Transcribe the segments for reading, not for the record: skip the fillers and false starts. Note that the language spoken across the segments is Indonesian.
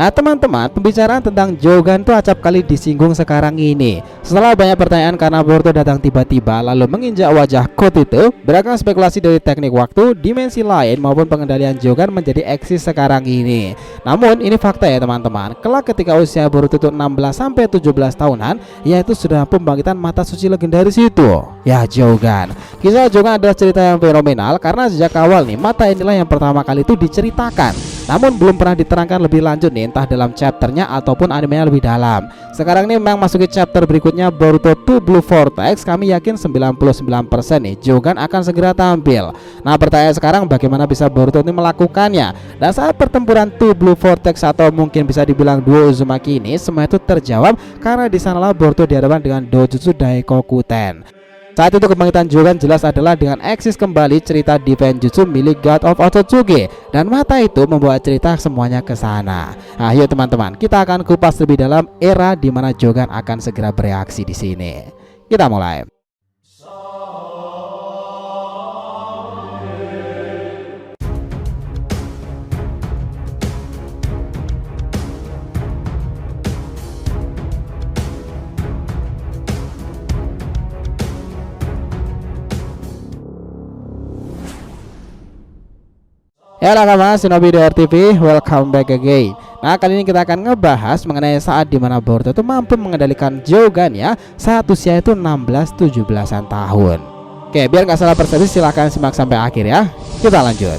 Nah teman-teman, pembicaraan tentang Jogan tuh acap kali disinggung sekarang ini. Setelah banyak pertanyaan karena Boruto datang tiba-tiba lalu menginjak wajah Quoth itu, beragam spekulasi dari teknik waktu, dimensi lain maupun pengendalian Jogan menjadi eksis sekarang ini. Namun ini fakta ya teman-teman, kelak ketika usia Boruto itu 16-17 tahunan, yaitu sudah pembangkitan mata suci legendaris itu, ya Jogan. Kisah Jogan adalah cerita yang fenomenal karena sejak awal nih mata inilah yang pertama kali itu diceritakan, namun belum pernah diterangkan lebih lanjut nih, entah dalam chapternya ataupun animenya lebih dalam. Sekarang ini memang masuki chapter berikutnya Boruto 2 Blue Vortex, kami yakin 99% nih Jogan akan segera tampil. Nah pertanyaan sekarang, bagaimana bisa Boruto ini melakukannya? Dan saat pertempuran 2 Blue Vortex atau mungkin bisa dibilang duo Uzumaki ini, semua itu terjawab karena di sanalah Boruto dihadapkan dengan Dojutsu Daikokuten. Saat itu kebangkitan Jogan jelas adalah dengan eksis kembali cerita Defense Jutsu milik God of Otsutsuki, dan mata itu membawa cerita semuanya ke sana. Nah, yuk teman-teman, kita akan kupas lebih dalam era di mana Jogan akan segera bereaksi di sini. Kita mulai. Ya kawan Shinobi TV, welcome back again. Nah kali ini kita akan ngebahas mengenai saat dimana Boruto itu mampu mengendalikan Jogan ya saat usia itu 16-17an tahun. Oke, biar nggak salah persepsi silahkan simak sampai akhir ya. Kita lanjut.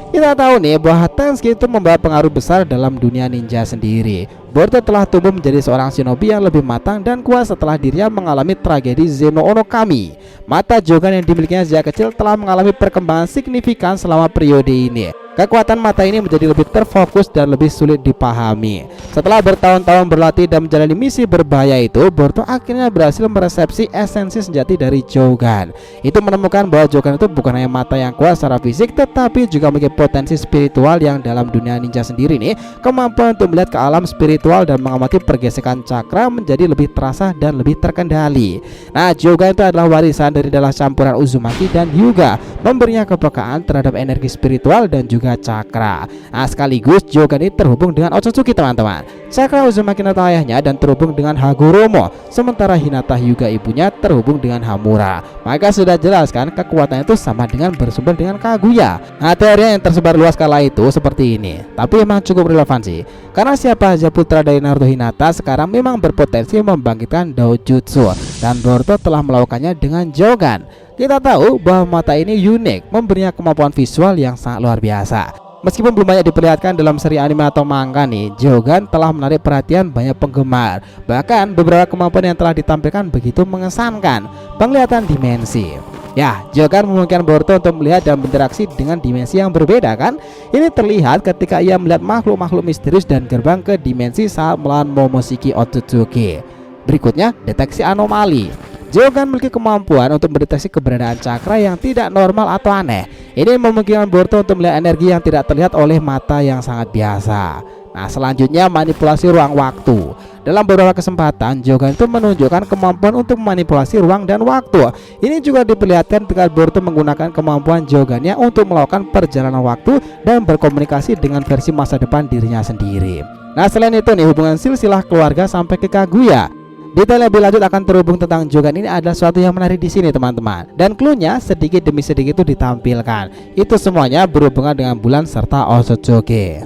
Kita tahu nih bahwa Tensuke itu membawa pengaruh besar dalam dunia ninja sendiri. Boruto telah tumbuh menjadi seorang shinobi yang lebih matang dan kuat setelah dirinya mengalami tragedi Zeno Ono Kami. Mata Jogan yang dimilikinya sejak kecil telah mengalami perkembangan signifikan selama periode ini. Kekuatan mata ini menjadi lebih terfokus dan lebih sulit dipahami. Setelah bertahun-tahun berlatih dan menjalani misi berbahaya itu, Boruto akhirnya berhasil meresepsi esensi sejati dari Jogan. Itu menemukan bahwa Jogan itu bukan hanya mata yang kuat secara fisik, tetapi juga memiliki potensi spiritual yang dalam dunia ninja sendiri nih, kemampuan untuk melihat ke alam spiritual dan mengamati pergesekan cakra menjadi lebih terasa dan lebih terkendali. Nah, Jogan itu adalah warisan dari dalam campuran Uzumaki dan Hyuga, memberinya kepekaan terhadap energi spiritual dan juga cakra. Nah sekaligus Jogan ini terhubung dengan Otsutsuki teman-teman. Cakra Uzumaki Nato ayahnya dan terhubung dengan Hagoromo, sementara Hinata Hyuga ibunya terhubung dengan Hamura. Maka sudah jelas kan kekuatannya itu sama dengan bersumber dengan Kaguya. Nah teori yang tersebar luas kala itu seperti ini, tapi emang cukup relevan sih, karena siapa aja putra dari Naruto Hinata sekarang memang berpotensi membangkitkan Dojutsu, dan Boruto telah melakukannya dengan Jogan. Kita tahu bahwa mata ini unik, memberinya kemampuan visual yang sangat luar biasa. Meskipun belum banyak diperlihatkan dalam seri anime atau manga nih, Jogan telah menarik perhatian banyak penggemar. Bahkan beberapa kemampuan yang telah ditampilkan begitu mengesankan. Penglihatan dimensi. Ya, Jogan memungkinkan Boruto untuk melihat dan berinteraksi dengan dimensi yang berbeda kan? Ini terlihat ketika ia melihat makhluk-makhluk misterius dan gerbang ke dimensi saat melawan Momoshiki Otsutsuki. Berikutnya, deteksi anomali. Jogan memiliki kemampuan untuk mendeteksi keberadaan cakra yang tidak normal atau aneh. Ini memungkinkan Boruto untuk melihat energi yang tidak terlihat oleh mata yang sangat biasa. Nah selanjutnya, manipulasi ruang waktu. Dalam beberapa kesempatan Jogan itu menunjukkan kemampuan untuk memanipulasi ruang dan waktu. Ini juga diperlihatkan ketika Boruto menggunakan kemampuan Jogannya untuk melakukan perjalanan waktu dan berkomunikasi dengan versi masa depan dirinya sendiri. Nah selain itu nih, hubungan silsilah keluarga sampai ke Kaguya. Detail lebih lanjut akan terhubung tentang Jogan ini adalah suatu yang menarik di sini teman-teman. Dan cluenya sedikit demi sedikit itu ditampilkan. Itu semuanya berhubungan dengan bulan serta Otsutsuki.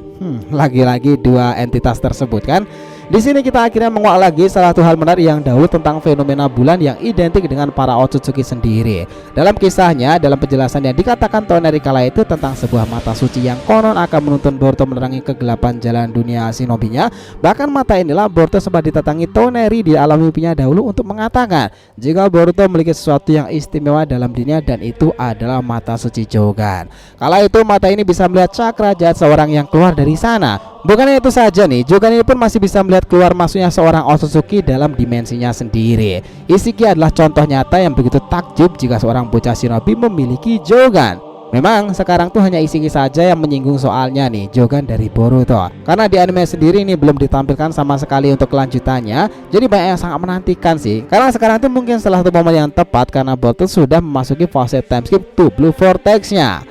Lagi-lagi dua entitas tersebut kan. Di sini kita akhirnya menguak lagi salah satu hal menarik yang dahulu tentang fenomena bulan yang identik dengan para Otsutsuki sendiri. Dalam kisahnya, dalam penjelasan yang dikatakan Toneri kala itu tentang sebuah mata suci yang konon akan menuntun Boruto menerangi kegelapan jalan dunia shinobinya. Bahkan mata inilah Boruto sempat ditatangi Toneri di alam mimpinya dahulu untuk mengatakan jika Boruto memiliki sesuatu yang istimewa dalam dirinya, dan itu adalah mata suci Jogan. Kala itu mata ini bisa melihat cakra jahat seorang yang keluar dari sana. Bukannya itu saja nih, Jogan ini pun masih bisa melihat keluar masuknya seorang Otsutsuki dalam dimensinya sendiri. Isiki adalah contoh nyata yang begitu takjub jika seorang bocah shinobi memiliki Jogan. Memang sekarang tuh hanya Isiki saja yang menyinggung soalnya nih Jogan dari Boruto, karena di anime sendiri ini belum ditampilkan sama sekali untuk kelanjutannya. Jadi banyak yang sangat menantikan sih, karena sekarang tuh mungkin salah satu momen yang tepat karena Boruto sudah memasuki fase time skip to Blue Vortex-nya.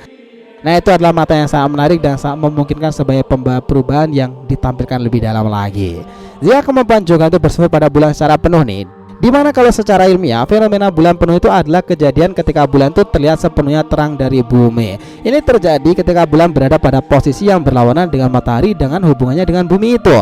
Nah, itu adalah mata yang sangat menarik dan sangat memungkinkan sebagai pembawa perubahan yang ditampilkan lebih dalam lagi. Jika kemampuan Jogan itu bersumber pada bulan secara penuh nih, dimana kalau secara ilmiah fenomena bulan penuh itu adalah kejadian ketika bulan itu terlihat sepenuhnya terang dari bumi. Ini terjadi ketika bulan berada pada posisi yang berlawanan dengan matahari dengan hubungannya dengan bumi itu,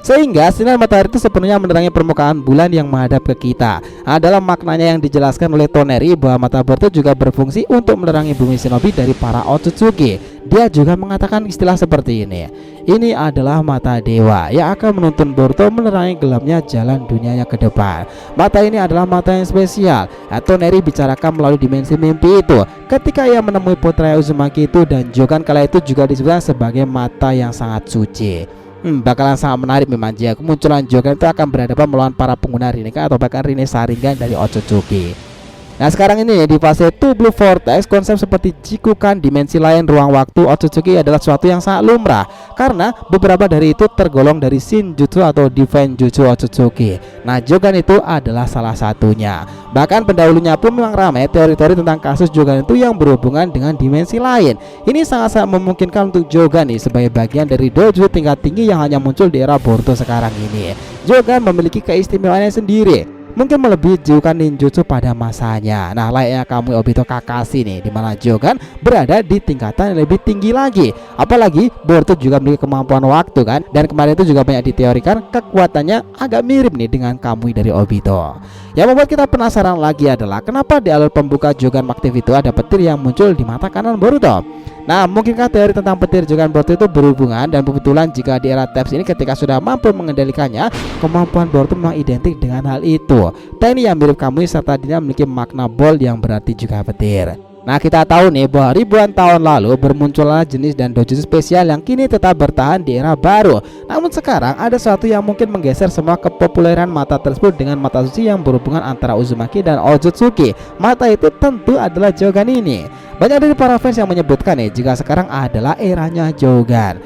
sehingga sinar matahari itu sepenuhnya menerangi permukaan bulan yang menghadap ke kita. Dalam maknanya yang dijelaskan oleh Toneri bahwa mata Boruto juga berfungsi untuk menerangi bumi shinobi dari para Otsutsuki. Dia juga mengatakan istilah seperti ini. Ini adalah mata dewa yang akan menuntun Boruto menerangi gelapnya jalan dunianya ke depan. Mata ini adalah mata yang spesial. Toneri bicarakan melalui dimensi mimpi itu ketika ia menemui putra Uzumaki itu, dan Jogan kala itu juga disebut sebagai mata yang sangat suci. Bakalan sangat menarik memang jika kemunculan Jogan itu akan berhadapan melawan para pengguna Rinnegan atau bahkan Rinne Sharingan dari Otsutsuki. Nah, sekarang ini di fase Two Blue Vortex, konsep seperti Jikukan, dimensi lain, ruang waktu Otsutsuki adalah sesuatu yang sangat lumrah karena beberapa dari itu tergolong dari Shinjutsu atau Divine Jutsu Otsutsuki. Nah, Jogan itu adalah salah satunya. Bahkan pendahulunya pun memang ramai teori-teori tentang kasus Jogan itu yang berhubungan dengan dimensi lain. Ini sangat-sangat memungkinkan untuk Jogan nih sebagai bagian dari dojo tingkat tinggi yang hanya muncul di era Boruto sekarang ini. Jogan memiliki keistimewaannya sendiri, mungkin melebihi Jikukan ninjutsu pada masanya. Nah, layaknya kamu Obito Kakashi nih, dimana Jogan berada di tingkatan yang lebih tinggi lagi. Apalagi Boruto juga memiliki kemampuan waktu kan, dan kemarin itu juga banyak diteorikan kekuatannya agak mirip nih dengan Kamui dari Obito. Yang membuat kita penasaran lagi adalah kenapa di alur pembuka Jogan aktif itu ada petir yang muncul di mata kanan Boruto. Nah, mungkinkah teori tentang petir Jogan Boruto itu berhubungan, dan kebetulan jika di era Tabs ini ketika sudah mampu mengendalikannya, kemampuan Boruto memang identik dengan hal itu. Teknik yang mirip Kamui serta dia memiliki makna bold yang berarti juga petir. Nah, kita tahu nih bahwa ribuan tahun lalu bermuncullah jenis dan dojutsu spesial yang kini tetap bertahan di era baru. Namun sekarang ada sesuatu yang mungkin menggeser semua kepopuleran mata tersebut dengan mata suci yang berhubungan antara Uzumaki dan Otsutsuki. Mata itu tentu adalah Jogan ini. Banyak dari para fans yang menyebutkan nih jika sekarang adalah eranya Jogan,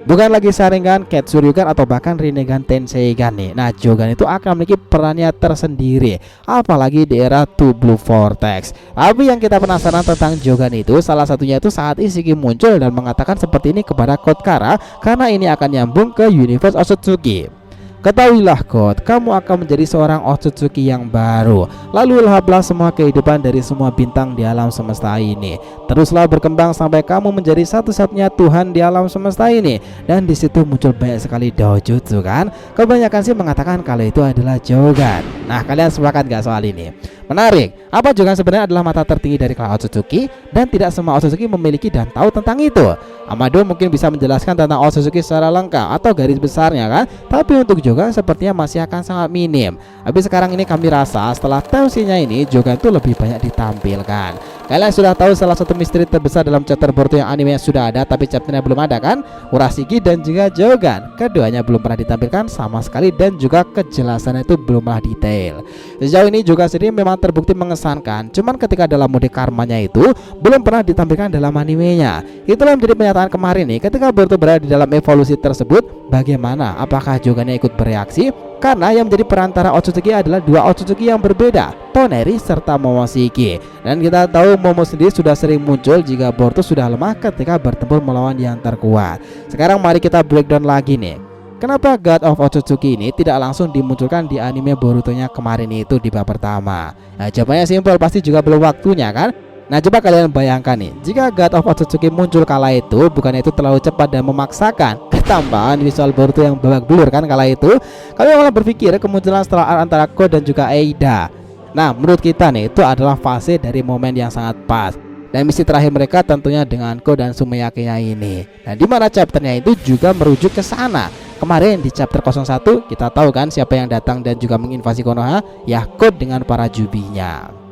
bukan lagi Sharingan, Ketsuryugan atau bahkan Rinnegan Tenseigan nih. Nah, Jogan itu akan memiliki perannya tersendiri, apalagi di era Two Blue Vortex. Tapi yang kita penasaran tentang Jogan itu salah satunya itu saat Ishiki muncul dan mengatakan seperti ini kepada Code Kara, karena ini akan nyambung ke universe Otsutsuki. Ketahuilah God, kamu akan menjadi seorang Otsutsuki yang baru. Lalu lahaplah semua kehidupan dari semua bintang di alam semesta ini. Teruslah berkembang sampai kamu menjadi satu-satunya Tuhan di alam semesta ini. Dan di situ muncul banyak sekali dojutsu kan. Kebanyakan sih mengatakan kalau itu adalah Jogan. Nah, kalian sepakat gak soal ini? Menarik. Apa Jogan sebenarnya adalah mata tertinggi dari klan Otsutsuki, dan tidak semua Otsutsuki memiliki dan tahu tentang itu. Amado mungkin bisa menjelaskan tentang Otsutsuki secara lengkap atau garis besarnya kan. Tapi untuk Jogan sepertinya masih akan sangat minim. Tapi sekarang ini kami rasa setelah tensinya ini Jogan itu lebih banyak ditampilkan. Kalian sudah tahu salah satu misteri terbesar dalam chapter Boruto yang anime sudah ada tapi chapternya belum ada kan? Urashiki dan juga Jogan. Keduanya belum pernah ditampilkan sama sekali dan juga kejelasannya itu belumlah detail. Sejauh ini Jogan sendiri memang terbukti mengesankan, cuman ketika dalam mode karmanya itu belum pernah ditampilkan dalam animenya. Itulah menjadi pernyataan kemarin nih ketika Boruto berada di dalam evolusi tersebut. Bagaimana? Apakah Jogannya ikut bereaksi? Karena yang menjadi perantara Otsutsuki adalah dua Otsutsuki yang berbeda, Toneri serta Momoshiki. Dan kita tahu Momo sendiri sudah sering muncul jika Boruto sudah lemah ketika bertempur melawan yang terkuat. Sekarang mari kita breakdown lagi nih. Kenapa God of Otsutsuki ini tidak langsung dimunculkan di anime Boruto-nya kemarin itu di bab pertama? Nah, jawabannya simpel, pasti juga belum waktunya kan? Nah, coba kalian bayangkan nih, jika God of Otsutsuki muncul kala itu, bukannya itu terlalu cepat dan memaksakan? Ketambahan visual Boruto yang babak belur kan kala itu. Kami malah berpikir kemunculan setelah antara Ko dan juga Eida. Nah, menurut kita nih itu adalah fase dari momen yang sangat pas. Dan misi terakhir mereka tentunya dengan Ko dan Sumeyakinya ini. Nah, di mana chapternya itu juga merujuk ke sana. Kemarin di chapter 01 kita tahu kan siapa yang datang dan juga menginvasi Konoha, ya Ko dengan para jubinya.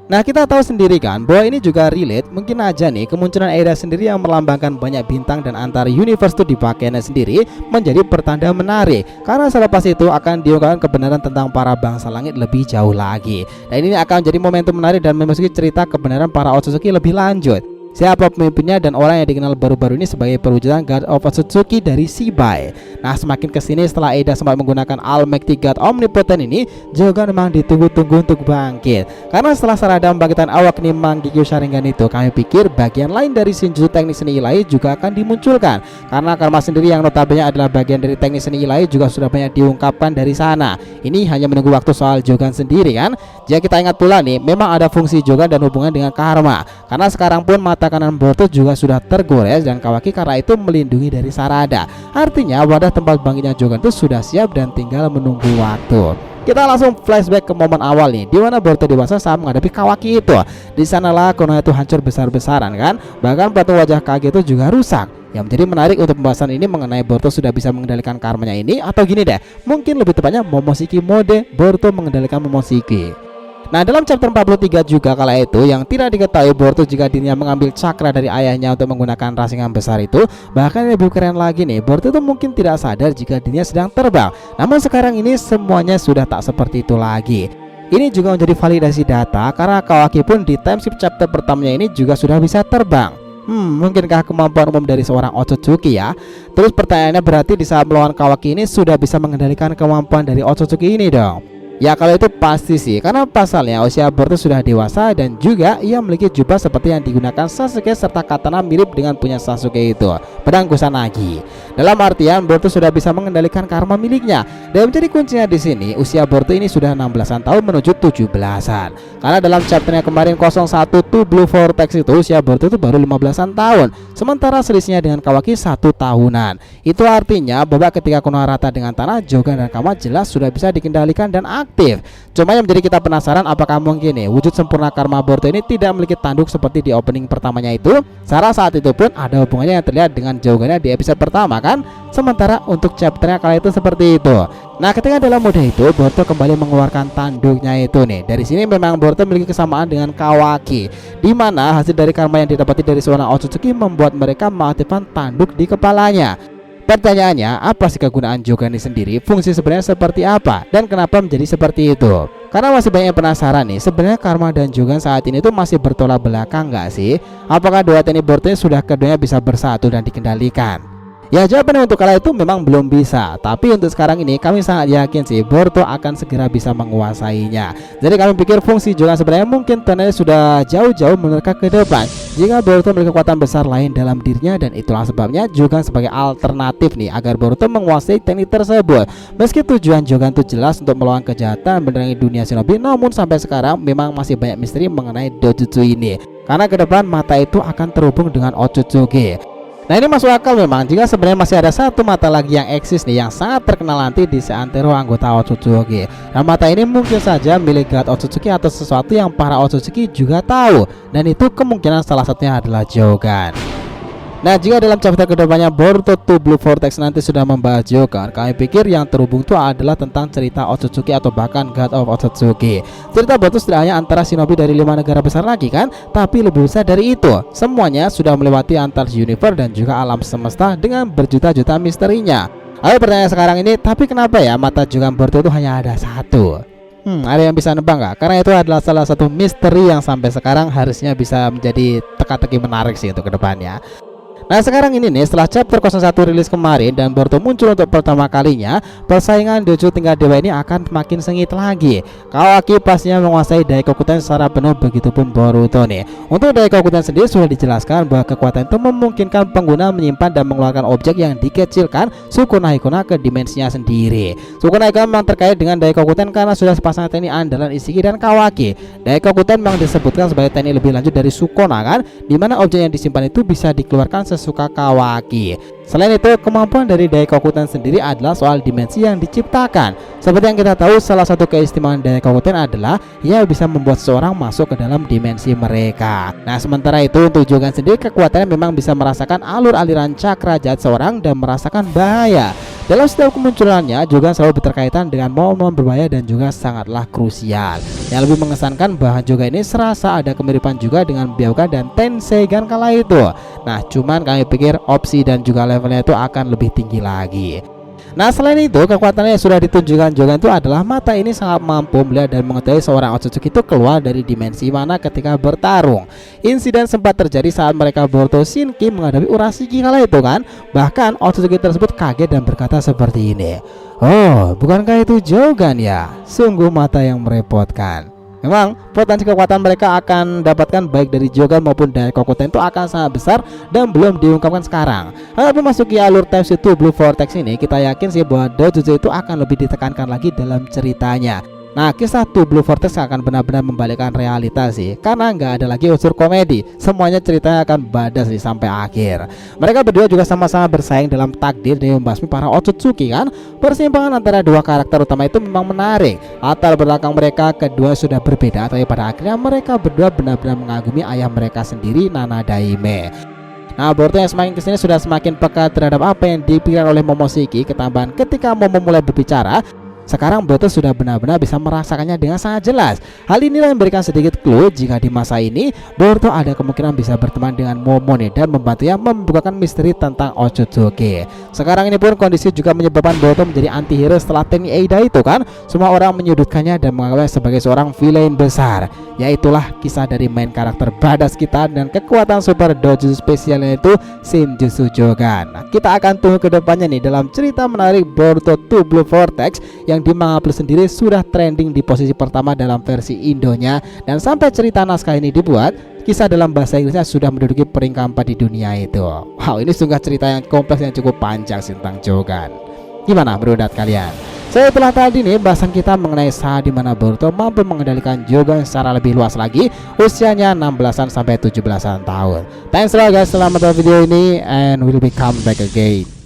Nah, kita tahu sendiri kan bahwa ini juga relate, mungkin aja nih kemunculan Eida sendiri yang melambangkan banyak bintang dan antar universe itu dipakainya sendiri menjadi pertanda menarik, karena selepas itu akan diungkapkan kebenaran tentang para bangsa langit lebih jauh lagi. Dan ini akan jadi momentum menarik dan memasuki cerita kebenaran para Otsutsuki lebih lanjut. siapa pemimpinnya dan orang yang dikenal baru-baru ini sebagai perwujudan God of Otsutsuki dari Shibai. Nah, semakin kesini setelah Eida sempat menggunakan Almighty God Omnipotent ini, Jogan memang ditunggu-tunggu untuk bangkit. Karena setelah Sarada membangkitkan awak Nim Mangekyo Sharingan itu, kami pikir bagian lain dari Shinjutsu teknik seni ilahi juga akan dimunculkan. Karena karma sendiri yang notabene adalah bagian dari teknik seni ilahi juga sudah banyak diungkapkan dari sana. Ini hanya menunggu waktu soal Jogan sendiri kan. Jika kita ingat pula nih, memang ada fungsi Jogan dan hubungan dengan karma. Karena sekarang pun mata kanan Boruto juga sudah tergores dan Kawaki karena itu melindungi dari Sarada. Artinya wadah tempat bangkitnya Jogan itu sudah siap dan tinggal menunggu waktu. Kita langsung flashback ke momen awal nih, di mana Boruto dewasa saat menghadapi Kawaki itu. Di sanalah Konoha itu hancur besar-besaran kan. Bahkan patung wajah Kage itu juga rusak. Yang menjadi menarik untuk pembahasan ini mengenai Boruto sudah bisa mengendalikan karmanya ini, atau gini deh, mungkin lebih tepatnya Momoshiki mode Boruto mengendalikan Momoshiki. Nah, dalam chapter 43 juga kala itu yang tidak diketahui Boruto jika dirinya mengambil cakra dari ayahnya untuk menggunakan rasengan besar itu. Bahkan lebih keren lagi nih, Boruto itu mungkin tidak sadar jika dirinya sedang terbang. Namun sekarang ini semuanya sudah tak seperti itu lagi. Ini juga menjadi validasi data karena Kawaki pun di time skip chapter pertamanya ini juga sudah bisa terbang. Mungkinkah kemampuan umum dari seorang Otsutsuki ya? Terus pertanyaannya berarti di saat melawan Kawaki ini sudah bisa mengendalikan kemampuan dari Otsutsuki ini dong? Ya kalau itu pasti sih, karena pasalnya usia Boruto sudah dewasa dan juga ia memiliki jubah seperti yang digunakan Sasuke serta katana mirip dengan punya Sasuke itu, pedang Kusanagi. Dalam artian Boruto sudah bisa mengendalikan karma miliknya. Dan menjadi kuncinya di sini, usia Boruto ini sudah 16-an tahun menuju 17-an. Karena dalam chapternya kemarin 01 To Blue Vortex itu usia Boruto itu baru 15-an tahun, sementara selisihnya dengan Kawaki 1 tahunan. Itu artinya bahwa ketika Konoha rata dengan tanah, Jogan dan Kama jelas sudah bisa dikendalikan dan aktif. Cuma yang menjadi kita penasaran apakah mungkin nih wujud sempurna karma Boruto ini tidak memiliki tanduk seperti di opening pertamanya itu. Sarah saat itu pun ada hubungannya yang terlihat dengan Jogannya di episode pertama kan. Sementara untuk chapternya kala itu seperti itu. Nah, ketika dalam mode itu Boruto kembali mengeluarkan tanduknya itu nih. Dari sini memang Boruto memiliki kesamaan dengan Kawaki, di mana hasil dari karma yang didapati dari seorang Otsutsuki membuat mereka mengaktifkan tanduk di kepalanya. Pertanyaannya, apa sih kegunaan Jogan ini sendiri? Fungsi sebenarnya seperti apa? Dan kenapa menjadi seperti itu? Karena masih banyak yang penasaran nih, sebenarnya Karma dan Jogan saat ini tuh masih bertolak belakang nggak sih? Apakah dua teknik Boruto sudah keduanya bisa bersatu dan dikendalikan? Ya, jawabannya untuk kala itu memang belum bisa. Tapi untuk sekarang ini kami sangat yakin sih Boruto akan segera bisa menguasainya. Jadi kami pikir fungsi Jogan sebenarnya mungkin tentunya sudah jauh-jauh menerka ke depan jika Boruto memiliki kekuatan besar lain dalam dirinya. Dan itulah sebabnya Jogan sebagai alternatif nih agar Boruto menguasai teknik tersebut. Meski tujuan Jogan itu jelas untuk melawan kejahatan menerangi dunia shinobi, namun sampai sekarang memang masih banyak misteri mengenai dojutsu ini. Karena ke depan mata itu akan terhubung dengan Otsutsuki. Nah, ini masuk akal memang jika sebenarnya masih ada satu mata lagi yang eksis nih yang sangat terkenal nanti di seantero anggota Otsutsuki. Nah, mata ini mungkin saja milik God Otsutsuki atau sesuatu yang para Otsutsuki juga tahu, dan itu kemungkinan salah satunya adalah Jogan. Nah, jika dalam chapter kedepannya Boruto To Blue Vortex nanti sudah membahas Jogan, kami pikir yang terhubung itu adalah tentang cerita Otsutsuki atau bahkan God of Otsutsuki. Cerita Boruto tidak hanya antara shinobi dari 5 negara besar lagi kan, tapi lebih besar dari itu. Semuanya sudah melewati antar universe dan juga alam semesta dengan berjuta-juta misterinya. Lalu pertanyaan sekarang ini, tapi kenapa ya mata Jogan Boruto itu hanya ada satu? Ada yang bisa nebak nggak? Karena itu adalah salah satu misteri yang sampai sekarang harusnya bisa menjadi teka-teki menarik sih untuk kedepannya. Nah, sekarang ini nih setelah chapter 01 rilis kemarin dan Boruto muncul untuk pertama kalinya, persaingan dojo tingkat dewa ini akan makin sengit lagi. Kawaki pastinya menguasai Daikokuten secara penuh, begitupun Boruto nih. Untuk Daikokuten sendiri sudah dijelaskan bahwa kekuatan itu memungkinkan pengguna menyimpan dan mengeluarkan objek yang dikecilkan Sukuna Hikona ke dimensinya sendiri. Sukuna Hikona memang terkait dengan Daikokuten karena sudah sepasang teknik andalan Ishiki dan Kawaki. Daikokuten memang disebutkan sebagai teknik lebih lanjut dari Sukuna kan, dimana objek yang disimpan itu bisa dikeluarkan sesuka Kawaki. Selain itu, kemampuan dari Daikokuten sendiri adalah soal dimensi yang diciptakan. Seperti yang kita tahu, salah satu keistimewaan Daikokuten adalah ia bisa membuat seseorang masuk ke dalam dimensi mereka. Nah, sementara itu untuk Jogan sendiri kekuatannya memang bisa merasakan alur aliran cakra jahat seorang dan merasakan bahaya. Dalam setiap kemunculannya, Jogan selalu berkaitan dengan momen berbahaya dan juga sangatlah krusial. Yang lebih mengesankan bahwa Jogan ini serasa ada kemiripan juga dengan Byakugan dan Tenseigan kala itu. Nah, cuman kami pikir opsi dan juga levelnya itu akan lebih tinggi lagi. Nah, selain itu kekuatannya yang sudah ditunjukkan Jogan itu adalah mata ini sangat mampu melihat dan mengetahui seorang Otsutsuki itu keluar dari dimensi mana ketika bertarung. Insiden sempat terjadi saat mereka Boruto Shinki menghadapi Urashiki kala itu kan. Bahkan Otsutsuki tersebut kaget dan berkata seperti ini, "Oh, bukankah itu Jogan ya? Sungguh mata yang merepotkan." Memang potensi kekuatan mereka akan dapatkan baik dari Jogan maupun dari Kokuten itu akan sangat besar dan belum diungkapkan sekarang. Kalau memasuki alur Times 2 Blue Vortex ini, kita yakin sih bahwa Dojutsu itu akan lebih ditekankan lagi dalam ceritanya. Nah, kisah Two Blue Vortex akan benar-benar membalikkan realitas sih, karena nggak ada lagi unsur komedi. Semuanya ceritanya akan badas sih sampai akhir. Mereka berdua juga sama-sama bersaing dalam takdir dan membasmi para Otsutsuki kan. Persimpangan antara dua karakter utama itu memang menarik. Latar belakang mereka kedua sudah berbeda, tapi pada akhirnya mereka berdua benar-benar mengagumi ayah mereka sendiri, Nana Daime. Nah, Boruto yang semakin kesini sudah semakin peka terhadap apa yang dipikirkan oleh Momoshiki. Ketambahan ketika Momo mulai berbicara, sekarang Boruto sudah benar-benar bisa merasakannya dengan sangat jelas. Hal inilah yang memberikan sedikit clue jika di masa ini Boruto ada kemungkinan bisa berteman dengan Momo nih, dan membantunya membukakan misteri tentang Otsutsuki. Sekarang ini pun kondisi juga menyebabkan Boruto menjadi antihero setelah teknik Eida itu kan. Semua orang menyudutkannya dan menganggapnya sebagai seorang villain besar. Yaitulah kisah dari main karakter badas kita dan kekuatan super dojutsu spesialnya itu Shinjutsu Jogan. Nah, kita akan tunggu ke depannya nih dalam cerita menarik Boruto 2 Blue Vortex yang di Manga Plus sendiri sudah trending di posisi pertama dalam versi Indonya, dan sampai cerita naskah ini dibuat, kisah dalam bahasa Inggrisnya sudah menduduki peringkat 4 di dunia itu. Wow, ini sungguh cerita yang kompleks yang cukup panjang tentang Jogan. Gimana menurut kalian? Setelah tadi nih bahasan kita mengenai saat dimana Boruto mampu mengendalikan Jogan secara lebih luas lagi, usianya 16-an sampai 17-an tahun. Thanks a lot guys, selamat nonton video ini and we'll be come back again.